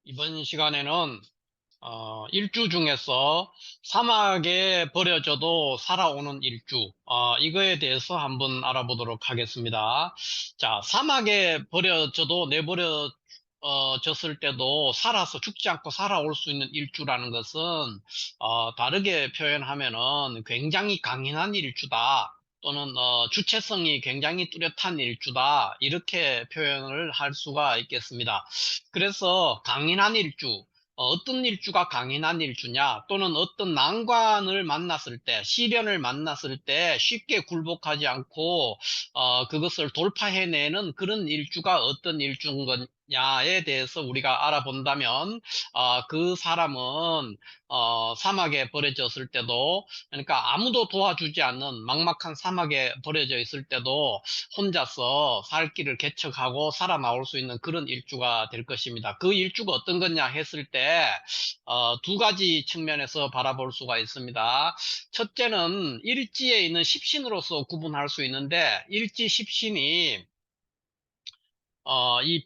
이번 시간에는 일주 중에서 사막에 버려져도 살아오는 일주, 이거에 대해서 한번 알아보도록 하겠습니다. 자, 사막에 버려져도 내버려졌을 때도 살아서 죽지 않고 살아올 수 있는 일주라는 것은 다르게 표현하면은 굉장히 강인한 일주다. 또는 주체성이 굉장히 뚜렷한 일주다. 이렇게 표현을 할 수가 있겠습니다. 그래서 강인한 일주, 어떤 일주가 강인한 일주냐, 또는 어떤 난관을 만났을 때, 시련을 만났을 때 쉽게 굴복하지 않고, 그것을 돌파해내는 그런 일주가 어떤 일주인 거냐에 대해서 우리가 알아본다면, 그 사람은, 사막에 버려졌을 때도, 그러니까 아무도 도와주지 않는 막막한 사막에 버려져 있을 때도 혼자서 살 길을 개척하고 살아나올 수 있는 그런 일주가 될 것입니다. 그 일주가 어떤 거냐 했을 때, 두 가지 측면에서 바라볼 수가 있습니다. 첫째는 일지에 있는 십신으로서 구분할 수 있는데, 일지 십신이 이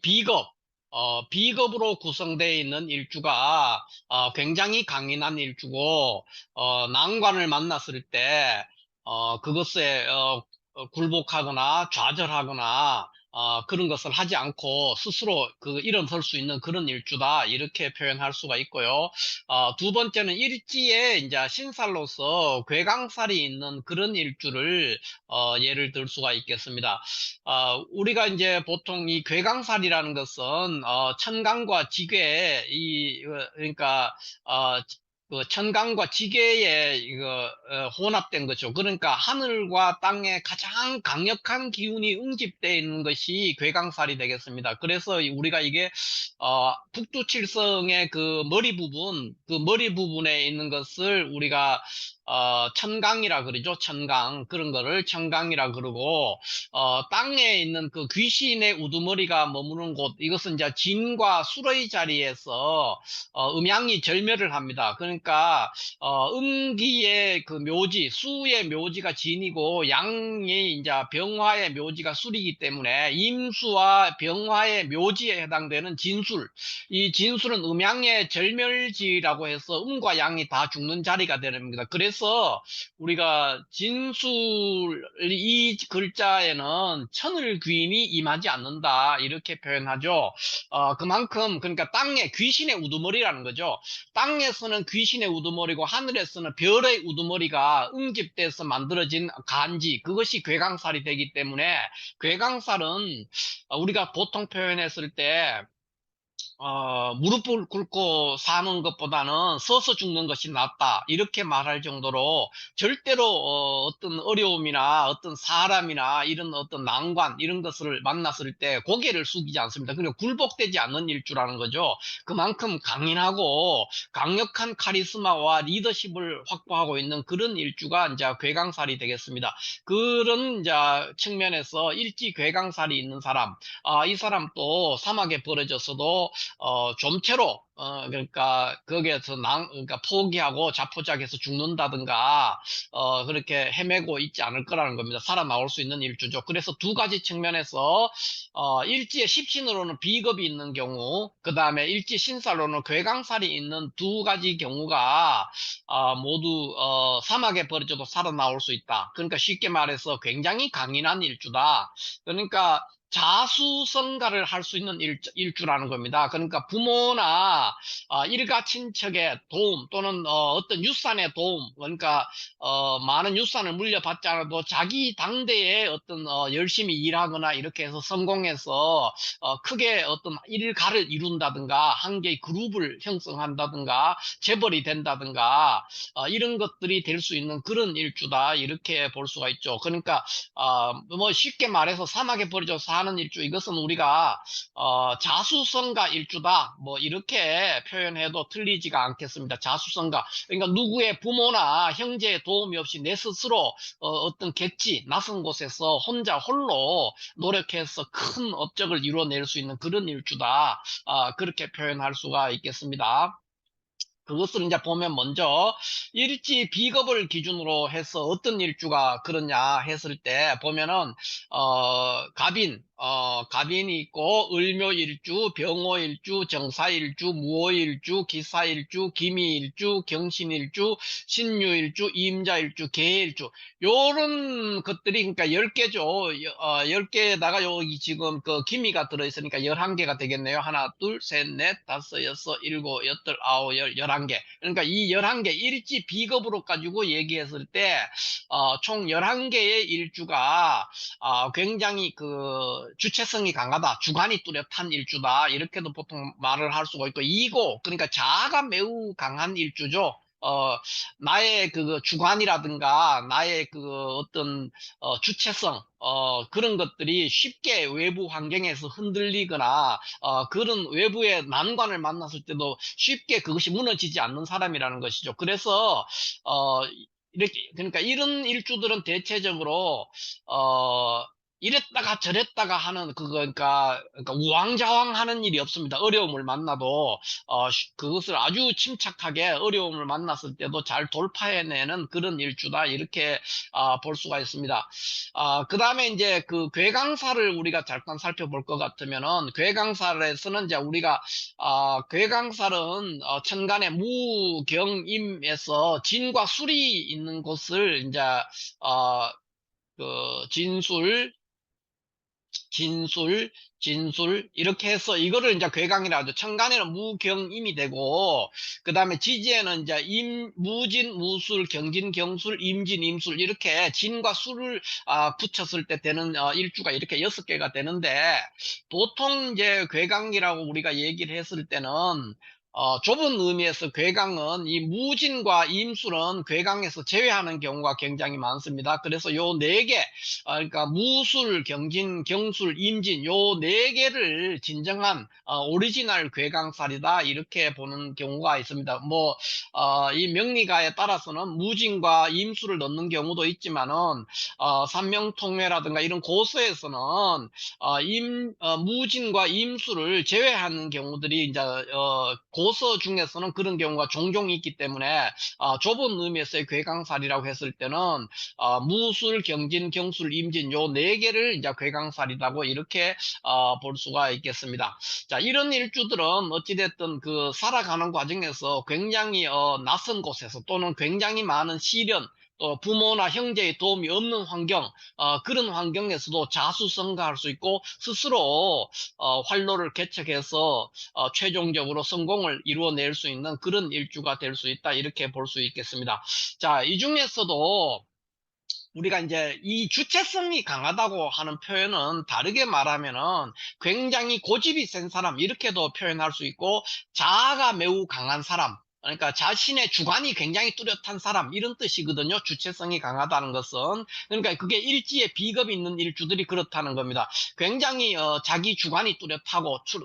비겁으로 구성되어 있는 일주가 굉장히 강인한 일주고, 난관을 만났을 때 그것에 굴복하거나 좌절하거나 그런 것을 하지 않고 스스로 일어설 수 있는 그런 일주다, 이렇게 표현할 수가 있고요. 두 번째는 일지에 이제 신살로서 괴강살이 있는 그런 일주를 예를 들 수가 있겠습니다. 우리가 이제 보통 이 괴강살이라는 것은, 천강과 지괴, 그러니까, 그 천강과 지괴의 혼합된 거죠. 그러니까 하늘과 땅에 가장 강력한 기운이 응집되어 있는 것이 괴강살이 되겠습니다. 그래서 우리가 이게, 북두칠성의 그 머리 부분에 있는 것을 우리가, 천강이라 그러죠. 천강. 그런 거를 천강이라 그러고, 땅에 있는 그 귀신의 우두머리가 머무는 곳, 이것은 이제 진과 술의 자리에서 음양이 절멸을 합니다. 그러니까 음기의 그 묘지, 수의 묘지가 진이고 양이 이제 병화의 묘지가 술이기 때문에 임수와 병화의 묘지에 해당되는 진술, 이 진술은 음양의 절멸지라고 해서 음과 양이 다 죽는 자리가 되는 겁니다. 그래서 우리가 진술, 이 글자에는 천을 귀인이 임하지 않는다, 이렇게 표현하죠. 그만큼, 그러니까 땅에 귀신의 우두머리라는 거죠. 땅에서는 귀신의 우두머리고 하늘에서는 별의 우두머리가 응집돼서 만들어진 간지, 그것이 괴강살이 되기 때문에, 괴강살은 우리가 보통 표현했을 때 무릎을 꿇고 사는 것보다는 서서 죽는 것이 낫다, 이렇게 말할 정도로 절대로 어떤 어려움이나 어떤 사람이나 이런 어떤 난관, 이런 것을 만났을 때 고개를 숙이지 않습니다. 그리고 굴복되지 않는 일주라는 거죠. 그만큼 강인하고 강력한 카리스마와 리더십을 확보하고 있는 그런 일주가 이제 괴강살이 되겠습니다. 그런 이제 측면에서 일지 괴강살이 있는 사람, 이 사람도 사막에 버려졌어도 좀채로, 그러니까, 거기에서 그러니까 포기하고 자포자기해서 죽는다든가, 그렇게 헤매고 있지 않을 거라는 겁니다. 살아나올 수 있는 일주죠. 그래서 두 가지 측면에서, 일지의 십신으로는 비겁이 있는 경우, 그 다음에 일지 신살로는 괴강살이 있는 두 가지 경우가, 모두, 사막에 버려져도 살아나올 수 있다. 그러니까 쉽게 말해서 굉장히 강인한 일주다. 그러니까, 자수성가를 할 수 있는 일주라는 겁니다. 그러니까 부모나 일가 친척의 도움, 또는 어떤 유산의 도움, 그러니까 많은 유산을 물려받지 않아도 자기 당대에 어떤 열심히 일하거나 이렇게 해서 성공해서 크게 어떤 일가를 이룬다든가 한 개의 그룹을 형성한다든가 재벌이 된다든가 이런 것들이 될 수 있는 그런 일주다, 이렇게 볼 수가 있죠. 그러니까 뭐 쉽게 말해서 사막에 버려져 사는 일주, 이것은 우리가 자수성가 일주다, 뭐 이렇게 표현해도 틀리지가 않겠습니다. 자수성가, 그러니까 누구의 부모나 형제의 도움이 없이 내 스스로 어떤 객지 낯선 곳에서 혼자 홀로 노력해서 큰 업적을 이루어낼 수 있는 그런 일주다, 그렇게 표현할 수가 있겠습니다. 그것을 이제 보면 먼저 일지 비겁을 기준으로 해서 어떤 일주가 그러냐 했을 때 보면은 갑인, 갑인이 있고, 을묘일주, 병호일주, 정사일주, 무오일주, 기사일주, 기미일주, 경신일주, 신유일주, 임자일주, 계일주. 요런 것들이, 그러니까 10개죠. 10개에다가 여기 지금 그 기미가 들어있으니까 11개가 되겠네요. 하나, 둘, 셋, 넷, 다섯, 여섯, 일곱, 여덟, 아홉, 11개. 그러니까 이 11개, 일지 비급으로 가지고 얘기했을 때, 총 11개의 일주가 굉장히 그 주체성이 강하다, 주관이 뚜렷한 일주다, 이렇게도 보통 말을 할 수가 있고, 이고 그러니까 자아가 매우 강한 일주죠. 나의 그 주관이라든가 나의 그 어떤 주체성, 그런 것들이 쉽게 외부 환경에서 흔들리거나 그런 외부의 난관을 만났을 때도 쉽게 그것이 무너지지 않는 사람이라는 것이죠. 그래서 어, 이렇게, 그러니까 이런 일주들은 대체적으로 어, 이랬다가 저랬다가 하는 그러니까 우왕좌왕하는 일이 없습니다. 어려움을 만나도 그것을 아주 침착하게 어려움을 만났을 때도 잘 돌파해내는 그런 일주다, 이렇게 볼 수가 있습니다. 그다음에 이제 그 괴강사를 우리가 잠깐 살펴볼 것 같으면은, 괴강살에서는 이제 우리가 괴강살은 천간의 무경임에서 진과 술이 있는 곳을 이제 어, 그 진술, 진술, 이렇게 해서 이거를 이제 괴강이라 하죠. 천간에는 무경임이 되고, 그 다음에 지지에는 이제 무진, 무술, 경진, 경술, 임진, 임술, 이렇게 진과 술을 붙였을 때 되는 일주가 이렇게 6개가 되는데, 보통 이제 괴강이라고 우리가 얘기를 했을 때는 좁은 의미에서 괴강은 이 무진과 임술은 괴강에서 제외하는 경우가 굉장히 많습니다. 그래서 요 네 개, 그러니까 무술, 경진, 경술, 임진, 요 네 개를 진정한 오리지널 괴강살이다, 이렇게 보는 경우가 있습니다. 뭐 이 명리가에 따라서는 무진과 임술을 넣는 경우도 있지만은 삼명통회라든가 이런 고서에서는 무진과 임수를 제외하는 경우들이 이제 고서 중에서는 그런 경우가 종종 있기 때문에 좁은 의미에서의 괴강살이라고 했을 때는 무술, 경진, 경술, 임진 요 네 개를 이제 괴강살이라고 이렇게 볼 수가 있겠습니다. 자, 이런 일주들은 어찌됐든 그 살아가는 과정에서 굉장히 낯선 곳에서 또는 굉장히 많은 시련, 또 부모나 형제의 도움이 없는 환경, 그런 환경에서도 자수성가할 수 있고 스스로 활로를 개척해서 최종적으로 성공을 이루어낼 수 있는 그런 일주가 될 수 있다, 이렇게 볼 수 있겠습니다. 자, 이 중에서도 우리가 이제 이 주체성이 강하다고 하는 표현은 다르게 말하면은 굉장히 고집이 센 사람, 이렇게도 표현할 수 있고, 자아가 매우 강한 사람, 그러니까 자신의 주관이 굉장히 뚜렷한 사람, 이런 뜻이거든요. 주체성이 강하다는 것은. 그러니까 그게 일지에 비겁이 있는 일주들이 그렇다는 겁니다. 굉장히 자기 주관이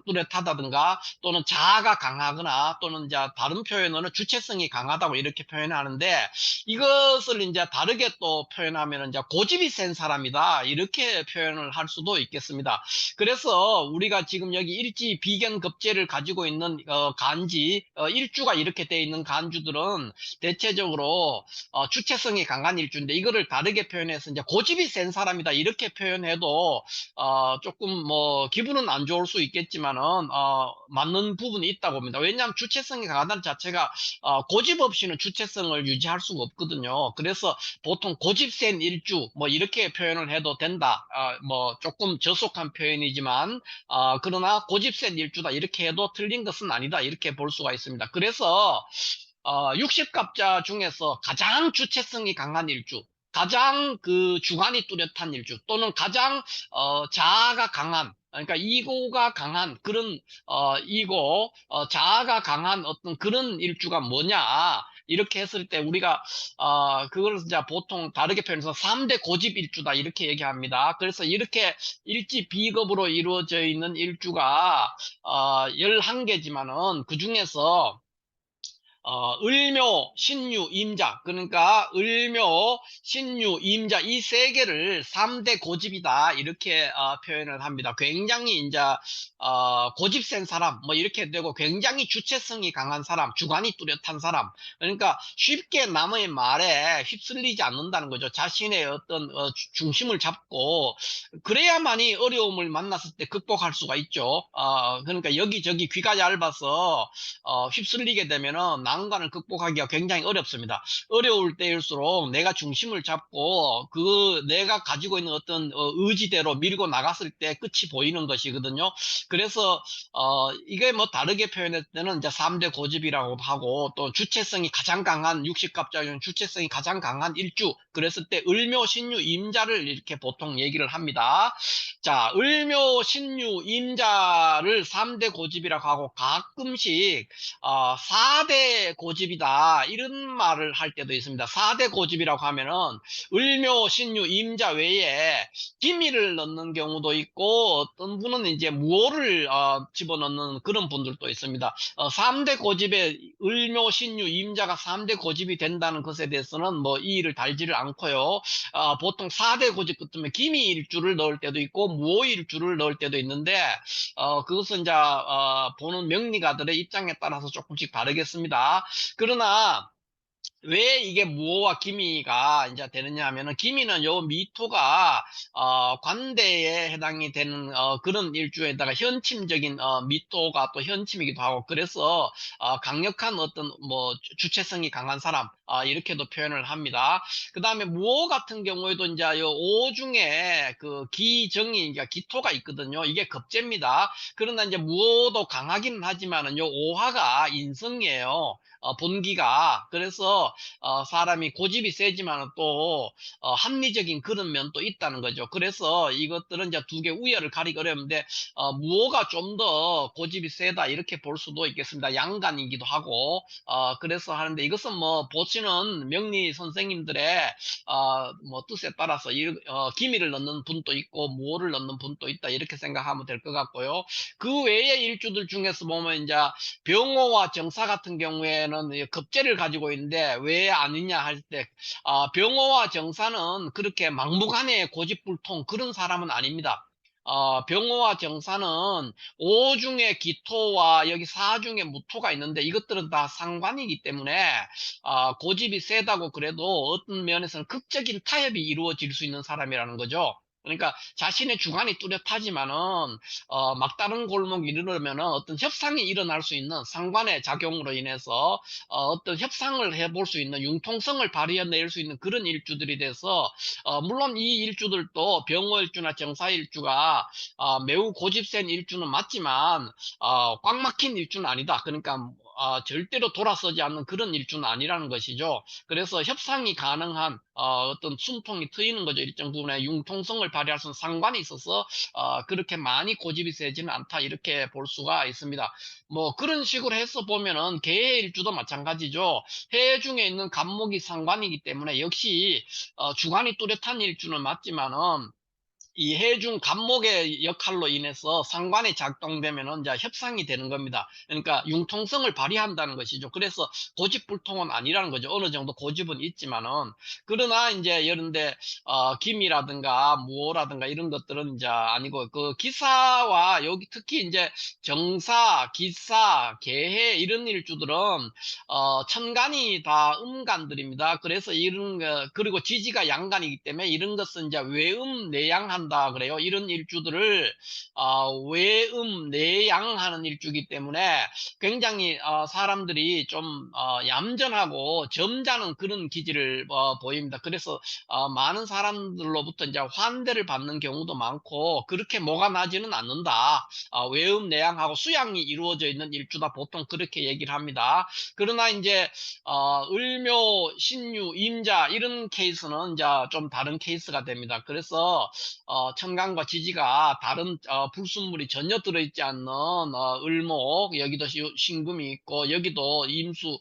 뚜렷하다든가, 또는 자아가 강하거나, 또는 이제 다른 표현으로는 주체성이 강하다고 이렇게 표현하는데, 이것을 이제 다르게 또 표현하면 이제 고집이 센 사람이다, 이렇게 표현을 할 수도 있겠습니다. 그래서 우리가 지금 여기 일지 비견급제를 가지고 있는 간지, 일주가 이렇게 돼 있는 간주들은 대체적으로 주체성이 강한 일주인데, 이거를 다르게 표현해서 이제 고집이 센 사람이다, 이렇게 표현해도 조금 뭐 기분은 안 좋을 수 있겠지만은 맞는 부분이 있다고 봅니다. 왜냐하면 주체성이 강하다는 자체가 고집 없이는 주체성을 유지할 수가 없거든요. 그래서 보통 고집 센 일주, 뭐 이렇게 표현을 해도 된다. 뭐 조금 저속한 표현이지만 그러나 고집 센 일주다, 이렇게 해도 틀린 것은 아니다, 이렇게 볼 수가 있습니다. 그래서 60갑자 중에서 가장 주체성이 강한 일주, 가장 그 주관이 뚜렷한 일주, 또는 가장 자아가 강한, 그러니까 이고가 강한 그런 이고 자아가 강한 어떤 그런 일주가 뭐냐, 이렇게 했을 때 우리가 그걸 이제 보통 다르게 표현해서 3대 고집 일주다, 이렇게 얘기합니다. 그래서 이렇게 일지 비겁으로 이루어져 있는 일주가 11개지만은 그 중에서 을묘, 신유, 임자. 그러니까 을묘, 신유, 임자 이 세 개를 3대 고집이다. 이렇게 표현을 합니다. 굉장히 이제 고집센 사람 뭐 이렇게 되고 굉장히 주체성이 강한 사람, 주관이 뚜렷한 사람. 그러니까 쉽게 남의 말에 휩쓸리지 않는다는 거죠. 자신의 어떤 중심을 잡고 그래야만이 어려움을 만났을 때 극복할 수가 있죠. 그러니까 여기저기 귀가 얇아서 휩쓸리게 되면은 난관을 극복하기가 굉장히 어렵습니다. 어려울 때일수록 내가 중심을 잡고 그 내가 가지고 있는 어떤 의지대로 밀고 나갔을 때 끝이 보이는 것이거든요. 그래서 이게 뭐 다르게 표현할 때는 이제 3대 고집이라고 하고 또 주체성이 가장 강한 육식갑자용 주체성이 가장 강한 일주 그랬을 때 을묘, 신유, 임자를 이렇게 보통 얘기를 합니다. 자, 을묘, 신유, 임자를 3대 고집이라고 하고 가끔씩 4대 고집이다 이런 말을 할 때도 있습니다. 4대 고집이라고 하면은 을묘, 신유, 임자 외에 기미를 넣는 경우도 있고 어떤 분은 이제 무오를 집어넣는 그런 분들도 있습니다. 3대 고집에 을묘, 신유, 임자가 3대 고집이 된다는 것에 대해서는 뭐 이의를 달지를 않고요. 보통 4대 고집 같으면 기미 일주를 넣을 때도 있고 무오 일주를 넣을 때도 있는데 그것은 이제 보는 명리가들의 입장에 따라서 조금씩 다르겠습니다. 그러나 왜 이게 무오와 기미가 이제 되느냐 하면은 기미는 요 미토가 관대에 해당이 되는 그런 일주에다가 현침적인 미토가 또 현침이기도 하고 그래서 강력한 어떤 뭐 주체성이 강한 사람 이렇게도 표현을 합니다. 그다음에 무오 같은 경우에도 이제 요 오 중에 그 기정이 그러니까 기토가 있거든요. 이게 급제입니다. 그러나 이제 무오도 강하기는 하지만은 요 오화가 인성이에요. 본기가 그래서 사람이 고집이 세지만 또 합리적인 그런 면도 있다는 거죠. 그래서 이것들은 이제 두 개 우열을 가리기 어려운데 무오가 좀 더 고집이 세다 이렇게 볼 수도 있겠습니다. 양간이기도 하고 그래서 하는데 이것은 뭐 보시는 명리 선생님들의 뭐 뜻에 따라서 기미를 넣는 분도 있고 무오를 넣는 분도 있다 이렇게 생각하면 될 것 같고요. 그 외의 일주들 중에서 보면 이제 병호와 정사 같은 경우에는 급제를 가지고 있는데 왜 아니냐 할 때, 병호와 정사는 그렇게 막무가내 고집불통 그런 사람은 아닙니다. 병호와 정사는 오 중에 기토와 여기 사 중에 무토가 있는데 이것들은 다 상관이기 때문에 고집이 세다고 그래도 어떤 면에서는 극적인 타협이 이루어질 수 있는 사람이라는 거죠. 그러니까 자신의 주관이 뚜렷하지만은 막다른 골목이 이르려면은 어떤 협상이 일어날 수 있는 상관의 작용으로 인해서 어떤 협상을 해볼 수 있는 융통성을 발휘해낼 수 있는 그런 일주들이 돼서 물론 이 일주들도 병호일주나 정사일주가 매우 고집센 일주는 맞지만 꽉 막힌 일주는 아니다. 그러니까 절대로 돌아서지 않는 그런 일주는 아니라는 것이죠. 그래서 협상이 가능한 어떤 숨통이 트이는 거죠. 일정 부분에 융통성을 발휘할 수 있는 상관이 있어서 그렇게 많이 고집이 세지는 않다 이렇게 볼 수가 있습니다. 뭐 그런 식으로 해서 보면은 개의 일주도 마찬가지죠. 해 중에 있는 간목이 상관이기 때문에 역시 주관이 뚜렷한 일주는 맞지만은 이 해중 간목의 역할로 인해서 상관이 작동되면은 이제 협상이 되는 겁니다. 그러니까 융통성을 발휘한다는 것이죠. 그래서 고집불통은 아니라는 거죠. 어느 정도 고집은 있지만은 그러나 이제 이런데 김이라든가 무오라든가 이런 것들은 이제 아니고 그 기사와 여기 특히 이제 정사, 기사, 계해 이런 일주들은 천간이 다 음간들입니다. 그래서 이런 거 그리고 지지가 양간이기 때문에 이런 것은 이제 외음 내양한다 그래요. 이런 일주들을 외음 내양하는 일주기 때문에 굉장히 사람들이 좀 얌전하고 점잖은 그런 기질을 보입니다. 그래서 많은 사람들로부터 이제 환대를 받는 경우도 많고 그렇게 뭐가 나지는 않는다. 외음 내양하고 수양이 이루어져 있는 일주다 보통 그렇게 얘기를 합니다. 그러나 이제 을묘, 신유, 임자 이런 케이스는 이제 좀 다른 케이스가 됩니다. 그래서 천간과 지지가 다른 불순물이 전혀 들어있지 않는 을목, 여기도 신금이 있고 여기도 임수,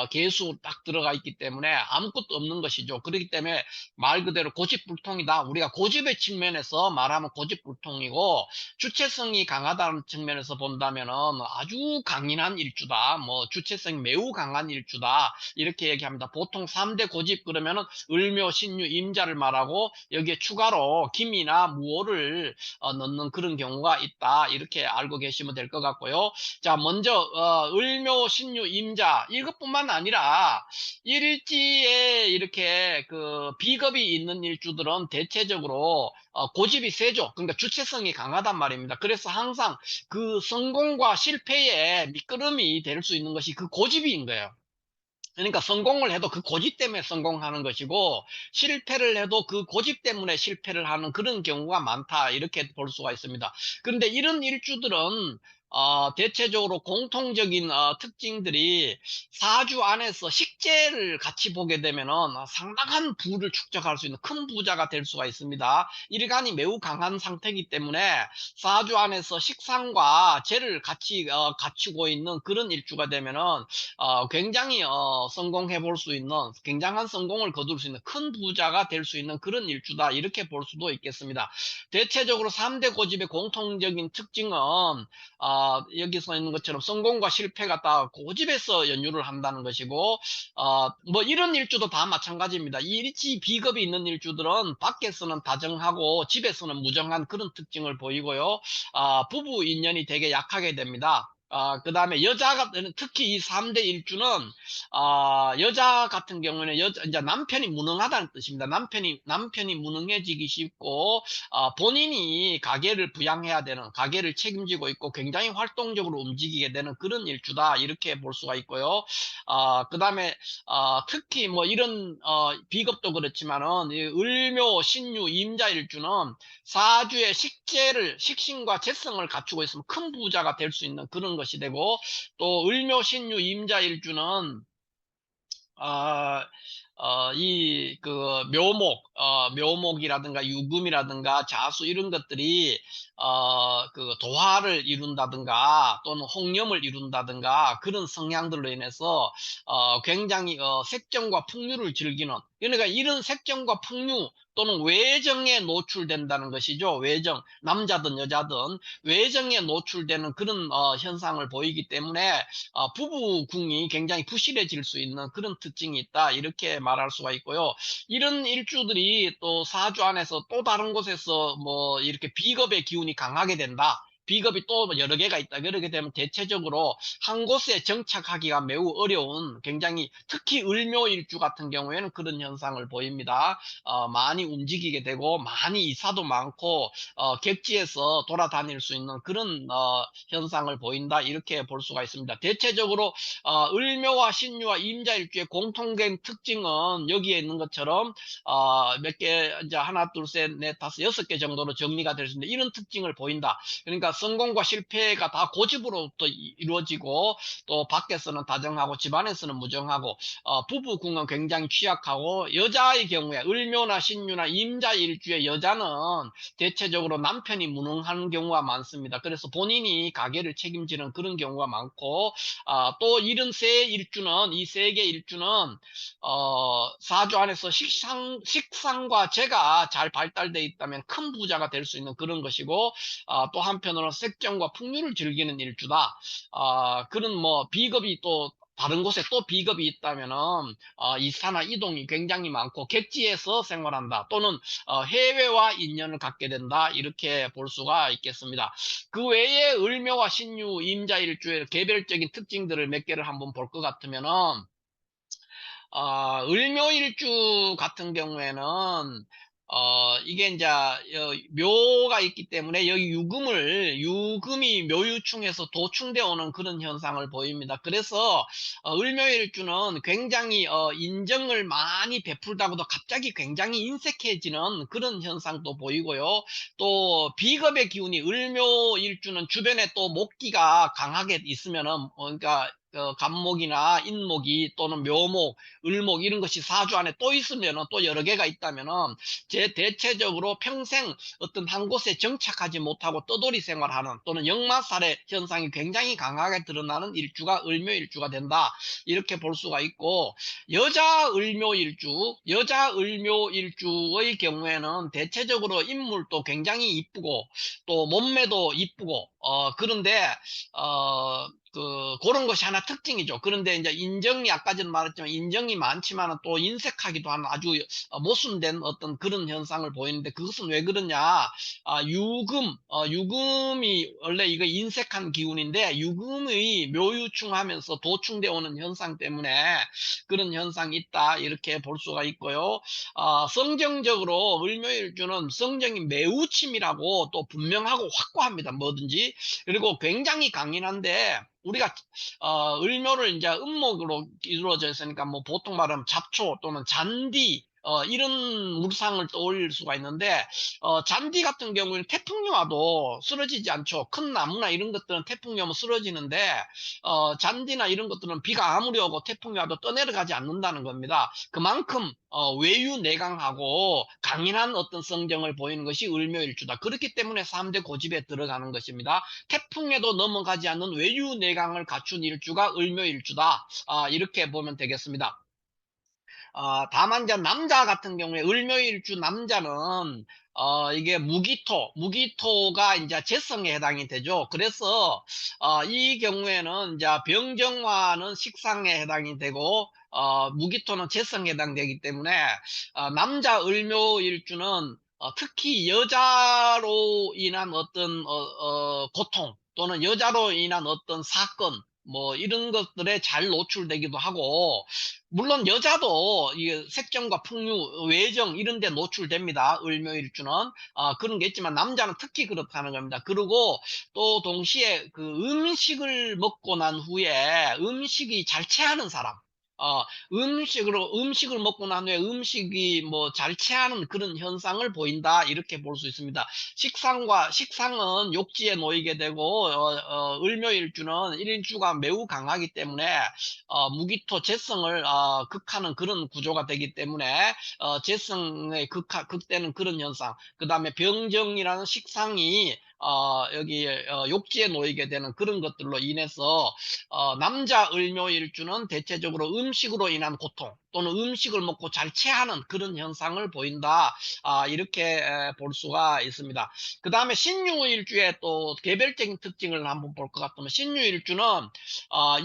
계수 딱 들어가 있기 때문에 아무것도 없는 것이죠. 그렇기 때문에 말 그대로 고집불통이다. 우리가 고집의 측면에서 말하면 고집불통이고, 주체성이 강하다는 측면에서 본다면은 아주 강인한 일주다. 뭐 주체성이 매우 강한 일주다. 이렇게 얘기합니다. 보통 3대 고집 그러면은 을묘, 신유, 임자를 말하고 여기에 추가로 김이나 무오를 넣는 그런 경우가 있다. 이렇게 알고 계시면 될 것 같고요. 자, 먼저 을묘, 신유, 임자 이것뿐만 아니라 일지에 이렇게 그 비겁이 있는 일주들은 대체적으로 고집이 세죠. 그러니까 주체성이 강하단 말입니다. 그래서 항상 그 성공과 실패의 미끄럼이 될 수 있는 것이 그 고집인 거예요. 그러니까 성공을 해도 그 고집 때문에 성공하는 것이고, 실패를 해도 그 고집 때문에 실패를 하는 그런 경우가 많다. 이렇게 볼 수가 있습니다. 그런데 이런 일주들은 대체적으로 공통적인 특징들이 사주 안에서 식재를 같이 보게 되면은 상당한 부를 축적할 수 있는 큰 부자가 될 수가 있습니다. 일간이 매우 강한 상태이기 때문에 사주 안에서 식상과 재를 같이 갖추고 있는 그런 일주가 되면은 굉장히 성공해 볼 수 있는, 굉장한 성공을 거둘 수 있는 큰 부자가 될 수 있는 그런 일주다. 이렇게 볼 수도 있겠습니다. 대체적으로 3대 고집의 공통적인 특징은 여기서 있는 것처럼 성공과 실패가 다 고집에서 연유를 한다는 것이고, 뭐 이런 일주도 다 마찬가지입니다. 이 일지 비겁이 있는 일주들은 밖에서는 다정하고 집에서는 무정한 그런 특징을 보이고요. 부부 인연이 되게 약하게 됩니다. 그 다음에 여자가, 특히 이 3대 일주는, 여자 같은 경우는 이제 남편이 무능하다는 뜻입니다. 남편이 무능해지기 쉽고, 본인이 가게를 부양해야 되는, 가게를 책임지고 있고, 굉장히 활동적으로 움직이게 되는 그런 일주다. 이렇게 볼 수가 있고요. 그 다음에, 특히 뭐 이런, 비겁도 그렇지만은, 이 을묘, 신유, 임자 일주는 사주의 식신과 재성을 갖추고 있으면 큰 부자가 될 수 있는 그런 것이 되고, 또 을묘신유 임자일주는 그 묘목이라든가 유금이라든가 자수 이런 것들이 그 도화를 이룬다든가 또는 홍염을 이룬다든가 그런 성향들로 인해서 굉장히 색정과 풍류를 즐기는, 그러니까 이런 색정과 풍류 또는 외정에 노출된다는 것이죠. 외정, 남자든 여자든 외정에 노출되는 그런 현상을 보이기 때문에 부부궁이 굉장히 부실해질 수 있는 그런 특징이 있다. 이렇게 말할 수가 있고요. 이런 일주들이 또 사주 안에서 또 다른 곳에서 뭐 이렇게 비겁의 기운이 강하게 된다. 비겁이 또 여러 개가 있다. 그렇게 되면 대체적으로 한 곳에 정착하기가 매우 어려운, 굉장히 특히 을묘일주 같은 경우에는 그런 현상을 보입니다. 많이 움직이게 되고 많이 이사도 많고 객지에서 돌아다닐 수 있는 그런 현상을 보인다. 이렇게 볼 수가 있습니다. 대체적으로 을묘와 신유와 임자일주의 공통된 특징은 여기에 있는 것처럼 몇 개, 이제 하나, 둘, 셋, 넷, 다섯, 6개 정도로 정리가 될 수 있는데 이런 특징을 보인다. 그러니까 성공과 실패가 다 고집으로부터 이루어지고, 또 밖에서는 다정하고 집안에서는 무정하고, 부부궁은 굉장히 취약하고, 여자의 경우에 을묘나 신유나 임자일주의 여자는 대체적으로 남편이 무능한 경우가 많습니다. 그래서 본인이 가게를 책임지는 그런 경우가 많고, 또 이런 세 일주는, 이 세 개 일주는 사주 안에서 식상과 재가 잘 발달되어 있다면 큰 부자가 될 수 있는 그런 것이고, 또 한편으로는 색정과 풍류를 즐기는 일주다. 그런 뭐 비겁이 또 다른 곳에 또 비겁이 있다면은 이사나 이동이 굉장히 많고 객지에서 생활한다, 또는 해외와 인연을 갖게 된다. 이렇게 볼 수가 있겠습니다. 그 외에 을묘와 신유, 임자일주의 개별적인 특징들을 몇 개를 한번 볼 것 같으면은, 을묘일주 같은 경우에는 이게 이제 묘가 있기 때문에 여기 유금이 묘유충에서 도충되어 오는 그런 현상을 보입니다. 그래서 을묘일주는 굉장히 인정을 많이 베풀다가도 갑자기 굉장히 인색해지는 그런 현상도 보이고요. 또 비겁의 기운이, 을묘일주는 주변에 또 목기가 강하게 있으면은 그러니까 간목이나 인목이 또는 묘목, 을목 이런 것이 사주 안에 또 있으면은 또 여러 개가 있다면은 대체적으로 평생 어떤 한 곳에 정착하지 못하고 떠돌이 생활하는 또는 역마살의 현상이 굉장히 강하게 드러나는 일주가 을묘일주가 된다. 이렇게 볼 수가 있고 여자 을묘일주의 경우에는 대체적으로 인물도 굉장히 이쁘고 또 몸매도 이쁘고 그런데 그런 것이 하나 특징이죠. 그런데 이제 인정이 아까 전 말했지만 인정이 많지만은 또 인색하기도 하는 아주 모순된 어떤 그런 현상을 보이는데 그것은 왜 그러냐? 유금이 원래 이거 인색한 기운인데 유금의 묘유충하면서 도충되어 오는 현상 때문에 그런 현상이 있다. 이렇게 볼 수가 있고요. 성정적으로 을묘일주는 성정이 매우 치밀하고 또 분명하고 확고합니다. 뭐든지. 그리고 굉장히 강인한데 우리가 을묘를 이제 음목으로 이루어져 있으니까 뭐 보통 말하면 잡초 또는 잔디 이런 물상을 떠올릴 수가 있는데 잔디 같은 경우에는 태풍이 와도 쓰러지지 않죠. 큰 나무나 이런 것들은 태풍이 오면 쓰러지는데 잔디나 이런 것들은 비가 아무리 오고 태풍이 와도 떠내려가지 않는다는 겁니다. 그만큼 외유내강하고 강인한 어떤 성정을 보이는 것이 을묘일주다. 그렇기 때문에 3대 고집에 들어가는 것입니다. 태풍에도 넘어가지 않는 외유내강을 갖춘 일주가 을묘일주다. 이렇게 보면 되겠습니다. 다만 이제 남자 같은 경우에 을묘일주 남자는 이게 무기토가 이제 재성에 해당이 되죠. 그래서 이 경우에는 이제 병정화는 식상에 해당이 되고 무기토는 재성에 해당되기 때문에 남자 을묘일주는 특히 여자로 인한 어떤 고통 또는 여자로 인한 어떤 사건 뭐 이런 것들에 잘 노출되기도 하고 물론 여자도 이 색정과 풍류, 외정 이런 데 노출됩니다. 을묘일주는. 그런 게 있지만 남자는 특히 그렇다는 겁니다. 그리고 또 동시에 그 음식을 먹고 난 후에 음식이 잘 체하는 사람. 어, 음식을 먹고 난 후에 음식이 뭐 잘 체하는 그런 현상을 보인다. 이렇게 볼 수 있습니다. 식상은 욕지에 놓이게 되고, 을묘일주는 일주가 매우 강하기 때문에 무기토 재성을 극하는 그런 구조가 되기 때문에 재성의 극되는 그런 현상. 그 다음에 병정이라는 식상이 여기 욕지에 놓이게 되는 그런 것들로 인해서 남자 을묘일주는 대체적으로 음식으로 인한 고통 또는 음식을 먹고 잘 체하는 그런 현상을 보인다. 이렇게 볼 수가 있습니다. 그 다음에 신유일주의 또 개별적인 특징을 한번 볼 것 같으면 신유일주는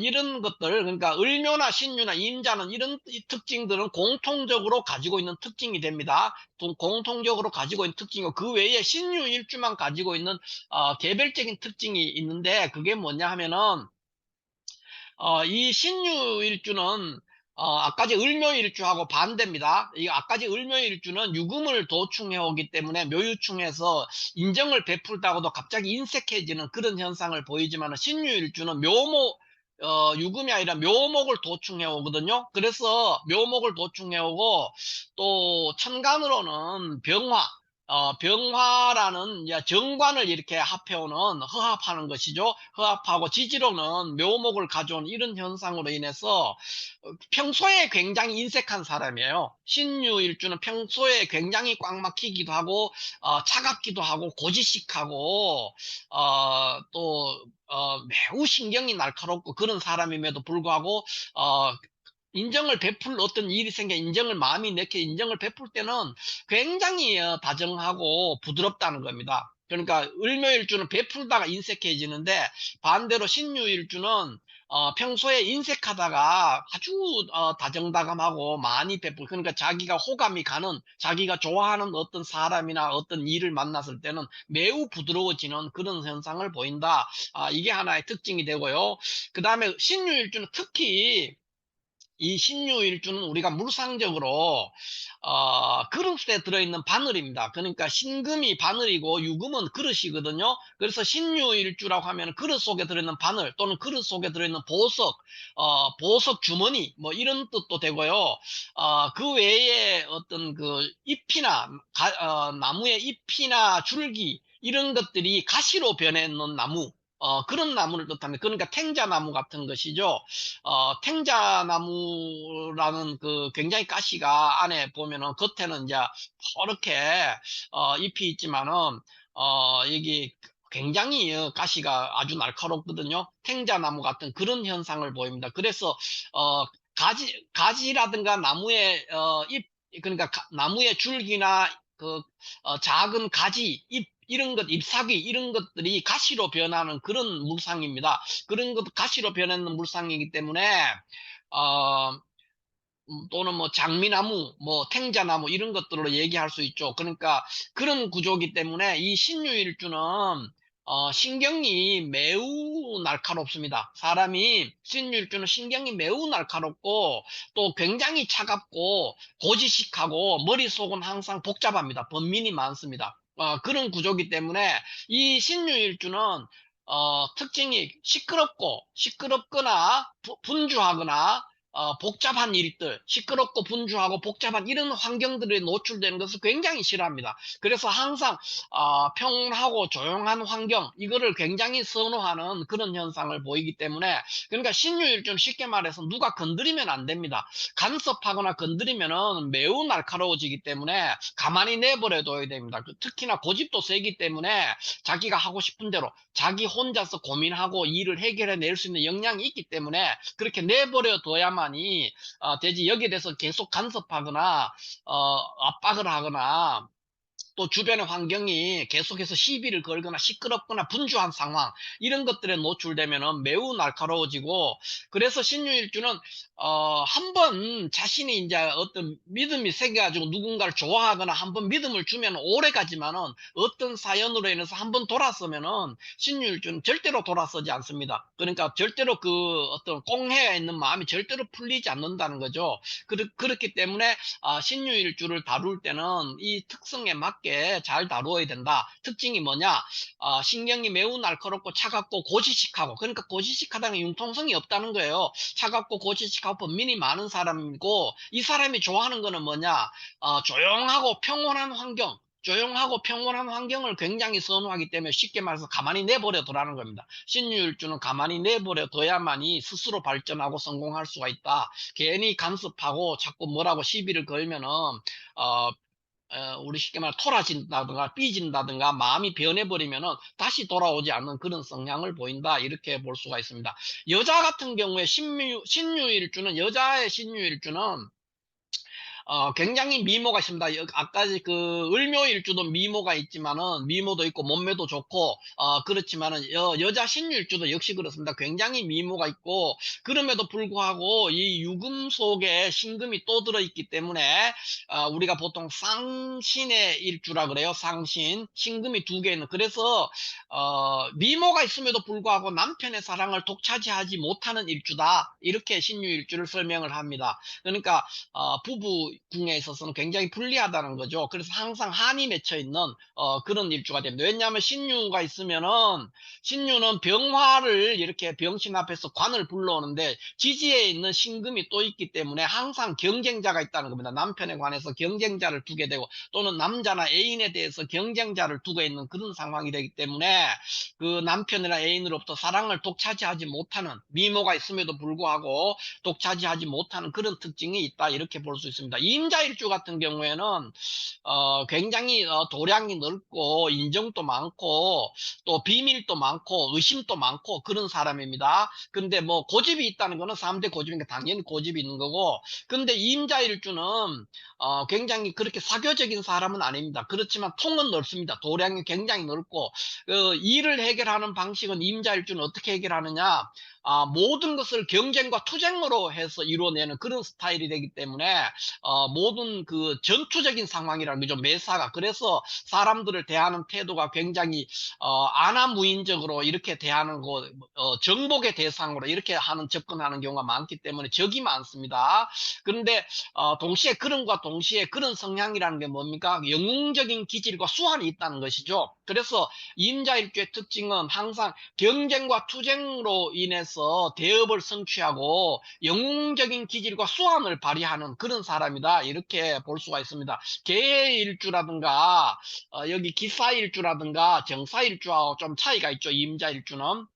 이런 것들 그러니까 을묘나 신유나 임자는 이런 특징들은 공통적으로 가지고 있는 특징이 됩니다. 공통적으로 가지고 있는 특징이고 그 외에 신유일주만 가지고 있는 개별적인 특징이 있는데 그게 뭐냐 하면은 이 신유일주는 아까지 을묘일주하고 반대입니다. 이 아까지 을묘일주는 유금을 도충해 오기 때문에 묘유충에서 인정을 베풀다가도 갑자기 인색해지는 그런 현상을 보이지만 신유일주는 유금이 아니라 묘목을 도충해 오거든요. 그래서 묘목을 도충해 오고 또 천간으로는 병화라는 이제 정관을 이렇게 합해오는 허합하는 것이죠. 허합하고 지지로는 묘목을 가져온 이런 현상으로 인해서 평소에 굉장히 인색한 사람이에요. 신유일주는 평소에 굉장히 꽉 막히기도 하고 차갑기도 하고 고지식하고 또 매우 신경이 날카롭고 그런 사람임에도 불구하고 인정을 베풀 어떤 일이 생겨 인정을 마음이 내게 인정을 베풀 때는 굉장히 다정하고 부드럽다는 겁니다. 그러니까 을묘일주는 베풀다가 인색해지는데 반대로 신유일주는 평소에 인색하다가 아주 다정다감하고 많이 베풀 그러니까 자기가 호감이 가는 자기가 좋아하는 어떤 사람이나 어떤 일을 만났을 때는 매우 부드러워지는 그런 현상을 보인다. 이게 하나의 특징이 되고요. 그 다음에 신유일주는 특히 이 신유일주는 우리가 물상적으로 그릇에 들어있는 바늘입니다. 그러니까 신금이 바늘이고 유금은 그릇이거든요. 그래서 신유일주라고 하면 그릇 속에 들어있는 바늘 또는 그릇 속에 들어있는 보석 주머니 뭐 이런 뜻도 되고요. 그 외에 어떤 그 잎이나 나무의 잎이나 줄기 이런 것들이 가시로 변해 있는 나무 그런 나무를 뜻합니다. 그러니까 탱자나무 같은 것이죠. 탱자나무라는 그 굉장히 가시가 안에 보면은 겉에는 이제 이렇게 잎이 있지만은 여기 굉장히 가시가 아주 날카롭거든요. 탱자나무 같은 그런 현상을 보입니다. 그래서 가지라든가 나무의 잎, 그러니까 나무의 줄기나 그 작은 가지, 잎 이런 것, 잎사귀 이런 것들이 가시로 변하는 그런 물상입니다. 그런 것 가시로 변하는 물상이기 때문에 어, 또는 뭐 장미나무, 뭐 탱자나무 이런 것들로 얘기할 수 있죠. 그러니까 그런 구조이기 때문에 이 신유일주는 신경이 매우 날카롭습니다. 사람이 신유일주는 신경이 매우 날카롭고 또 굉장히 차갑고 고지식하고 머릿속은 항상 복잡합니다. 번민이 많습니다. 그런 구조이기 때문에 이 신유일주는 특징이 시끄럽거나 분주하거나 복잡한 일들, 시끄럽고 분주하고 복잡한 이런 환경들에 노출되는 것을 굉장히 싫어합니다. 그래서 항상 평온하고 조용한 환경, 이거를 굉장히 선호하는 그런 현상을 보이기 때문에, 그러니까 신유일주는 쉽게 말해서 누가 건드리면 안 됩니다. 간섭하거나 건드리면은 매우 날카로워지기 때문에 가만히 내버려 둬야 됩니다. 특히나 고집도 세기 때문에 자기가 하고 싶은 대로 자기 혼자서 고민하고 일을 해결해낼 수 있는 역량이 있기 때문에 그렇게 내버려 둬야만이 되지. 여기에 대해서 계속 간섭하거나 압박을 하거나 또 주변의 환경이 계속해서 시비를 걸거나 시끄럽거나 분주한 상황 이런 것들에 노출되면 매우 날카로워지고, 그래서 신유일주는 한번 자신이 이제 어떤 믿음이 생겨가지고 누군가를 좋아하거나 한번 믿음을 주면 오래 가지만은 어떤 사연으로 인해서 한번 돌아서면은 신유일주는 절대로 돌아서지 않습니다. 그러니까 절대로 그 어떤 꽁해에 있는 마음이 절대로 풀리지 않는다는 거죠. 그렇기 때문에 신유일주를 다룰 때는 이 특성에 맞게 잘 다루어야 된다. 특징이 뭐냐? 신경이 매우 날카롭고 차갑고 고지식하고, 그러니까 고지식하다는 게 융통성이 없다는 거예요. 차갑고 고지식하고 번민이 많은 사람이고, 이 사람이 좋아하는 거는 뭐냐? 조용하고 평온한 환경. 조용하고 평온한 환경을 굉장히 선호하기 때문에 쉽게 말해서 가만히 내버려 두라는 겁니다. 신유일주는 가만히 내버려 둬야만이 스스로 발전하고 성공할 수가 있다. 괜히 간섭하고 자꾸 뭐라고 시비를 걸면은 우리 쉽게 말해 토라진다든가 삐진다든가 마음이 변해버리면은 다시 돌아오지 않는 그런 성향을 보인다, 이렇게 볼 수가 있습니다. 여자 같은 경우에 신유일주는, 여자의 신유일주는 굉장히 미모가 있습니다. 아까 그 을묘일주도 미모가 있지만은, 미모도 있고 몸매도 좋고 그렇지만은 여자 신유일주도 역시 그렇습니다. 굉장히 미모가 있고, 그럼에도 불구하고 이 유금 속에 신금이 또 들어있기 때문에 우리가 보통 쌍신의 일주라 그래요. 쌍신, 신금이 두 개 있는. 그래서 미모가 있음에도 불구하고 남편의 사랑을 독차지하지 못하는 일주다, 이렇게 신유일주를 설명을 합니다. 그러니까 부부 궁에 있어서는 굉장히 불리하다는 거죠. 그래서 항상 한이 맺혀 있는 그런 일주가 됩니다. 왜냐하면 신유가 있으면은, 신유는 병화를 이렇게 병신 앞에서 관을 불러오는데 지지에 있는 신금이 또 있기 때문에 항상 경쟁자가 있다는 겁니다. 남편에 관해서 경쟁자를 두게 되고, 또는 남자나 애인에 대해서 경쟁자를 두고 있는 그런 상황이 되기 때문에 그 남편이나 애인으로부터 사랑을 독차지하지 못하는, 미모가 있음에도 불구하고 독차지하지 못하는 그런 특징이 있다, 이렇게 볼 수 있습니다. 임자일주 같은 경우에는 굉장히 도량이 넓고 인정도 많고 또 비밀도 많고 의심도 많고 그런 사람입니다. 근데 뭐 고집이 있다는 거는 3대 고집이니까 당연히 고집이 있는 거고, 근데 임자일주는 굉장히 그렇게 사교적인 사람은 아닙니다. 그렇지만 통은 넓습니다. 도량이 굉장히 넓고, 일을 해결하는 방식은, 임자일주는 어떻게 해결하느냐, 모든 것을 경쟁과 투쟁으로 해서 이루어내는 그런 스타일이 되기 때문에 모든 그 전투적인 상황이라는 거죠, 매사가. 그래서 사람들을 대하는 태도가 굉장히 안하무인적으로 이렇게 대하는 거, 정복의 대상으로 이렇게 하는 접근하는 경우가 많기 때문에 적이 많습니다. 그런데 동시에, 그런과 동시에 그런 성향이라는 게 뭡니까? 영웅적인 기질과 수완이 있다는 것이죠. 그래서 임자일주의 특징은 항상 경쟁과 투쟁으로 인해서 대업을 성취하고 영웅적인 기질과 수완을 발휘하는 그런 사람이 일주랍니다. 이렇게 볼 수가 있습니다. 개해일주라든가 여기 기사일주라든가 정사일주하고 좀 차이가 있죠. 임자일주는.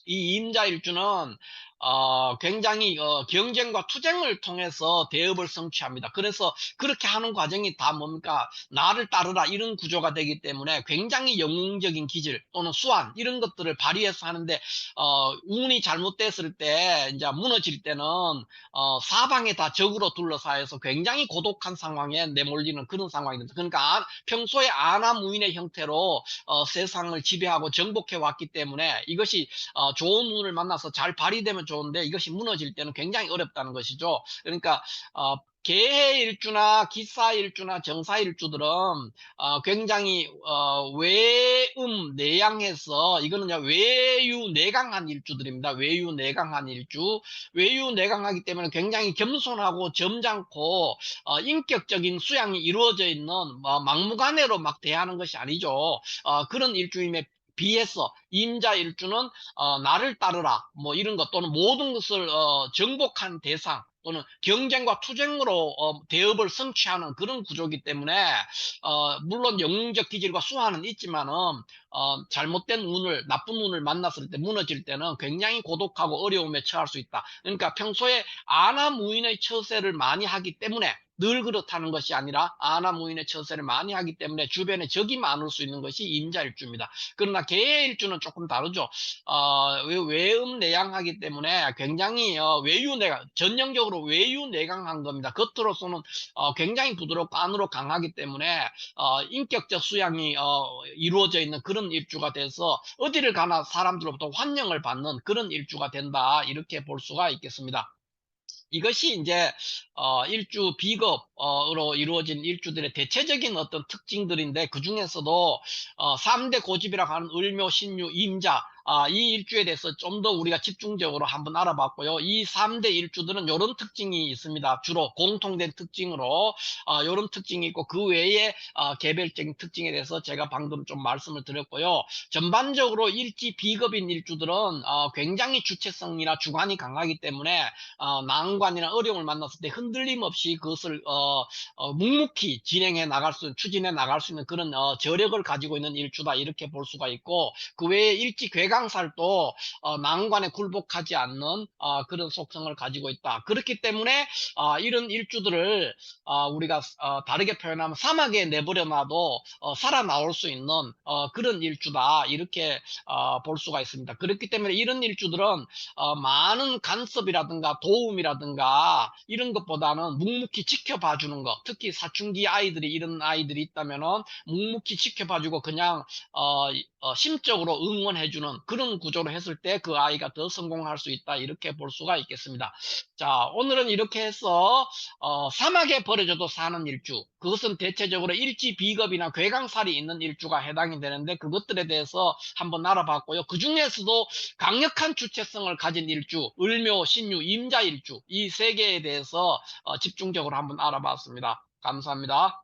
이 임자일주는 굉장히 경쟁과 투쟁을 통해서 대업을 성취합니다. 그래서 그렇게 하는 과정이 다 뭡니까? 나를 따르라 이런 구조가 되기 때문에 굉장히 영웅적인 기질 또는 수완 이런 것들을 발휘해서 하는데 운이 잘못됐을 때 이제 무너질 때는 사방에 다 적으로 둘러싸여서 굉장히 고독한 상황에 내몰리는 그런 상황이 됩니다. 그러니까 평소에 안하무인의 형태로 세상을 지배하고 정복해 왔기 때문에 이것이 좋은 운을 만나서 잘 발휘되면 좋은데 이것이 무너질 때는 굉장히 어렵다는 것이죠. 그러니까 개해일주나 기사일주나 정사일주들은 굉장히 외음내양해서 이거는 이제 외유내강한 일주들입니다. 외유내강한 일주. 외유내강하기 때문에 굉장히 겸손하고 점잖고 인격적인 수양이 이루어져 있는 막무가내로 막 대하는 것이 아니죠. 그런 일주임에 비해서 임자일주는 나를 따르라 뭐 이런 것 또는 모든 것을 정복한 대상 또는 경쟁과 투쟁으로 대업을 성취하는 그런 구조이기 때문에 물론 영웅적 기질과 수화는 있지만은 잘못된 운을 나쁜 운을 만났을 때 무너질 때는 굉장히 고독하고 어려움에 처할 수 있다. 그러니까 평소에 안하무인의 처세를 많이 하기 때문에 늘 그렇다는 것이 아니라 안하무인의 처세를 많이 하기 때문에 주변에 적이 많을 수 있는 것이 임자일주입니다. 그러나 개해일주는 조금 다르죠. 외음내양하기 때문에 굉장히 외유내강, 전형적으로 외유내강한 겁니다. 겉으로서는 굉장히 부드럽고 안으로 강하기 때문에 인격적 수양이 이루어져 있는 그런 일주가 돼서 어디를 가나 사람들로부터 환영을 받는 그런 일주가 된다. 이렇게 볼 수가 있겠습니다. 이것이 이제 일주 비겁으로 이루어진 일주들의 대체적인 어떤 특징들인데 그중에서도 3대 고집이라고 하는 을묘, 신유, 임자 이 일주에 대해서 좀 더 우리가 집중적으로 한번 알아봤고요. 이 3대 일주들은 이런 특징이 있습니다. 주로 공통된 특징으로 이런 특징이 있고 그 외에 개별적인 특징에 대해서 제가 방금 좀 말씀을 드렸고요. 전반적으로 일지 비겁인 일주들은 굉장히 주체성이나 주관이 강하기 때문에 난관이나 어려움을 만났을 때 흔들림 없이 그것을 묵묵히 진행해 나갈 수, 추진해 나갈 수 있는 그런 저력을 가지고 있는 일주다 이렇게 볼 수가 있고 그 외에 일지 괴강살도 난관에 굴복하지 않는 그런 속성을 가지고 있다. 그렇기 때문에 이런 일주들을 우리가 다르게 표현하면 사막에 내버려 놔도 살아나올 수 있는 그런 일주다 이렇게 볼 수가 있습니다. 그렇기 때문에 이런 일주들은 많은 간섭이라든가 도움이라든가 이런 것보다는 묵묵히 지켜봐 주는 것, 특히 사춘기 아이들이 이런 아이들이 있다면은 묵묵히 지켜봐 주고 그냥 심적으로 응원해 주는 그런 구조로 했을 때 그 아이가 더 성공할 수 있다 이렇게 볼 수가 있겠습니다. 자, 오늘은 이렇게 해서 사막에 버려져도 사는 일주, 그것은 대체적으로 일지 비겁이나 괴강살이 있는 일주가 해당이 되는데 그것들에 대해서 한번 알아봤고요. 그 중에서도 강력한 주체성을 가진 일주, 을묘, 신유, 임자일주 이 세 개에 대해서 집중적으로 한번 알아봤습니다. 감사합니다.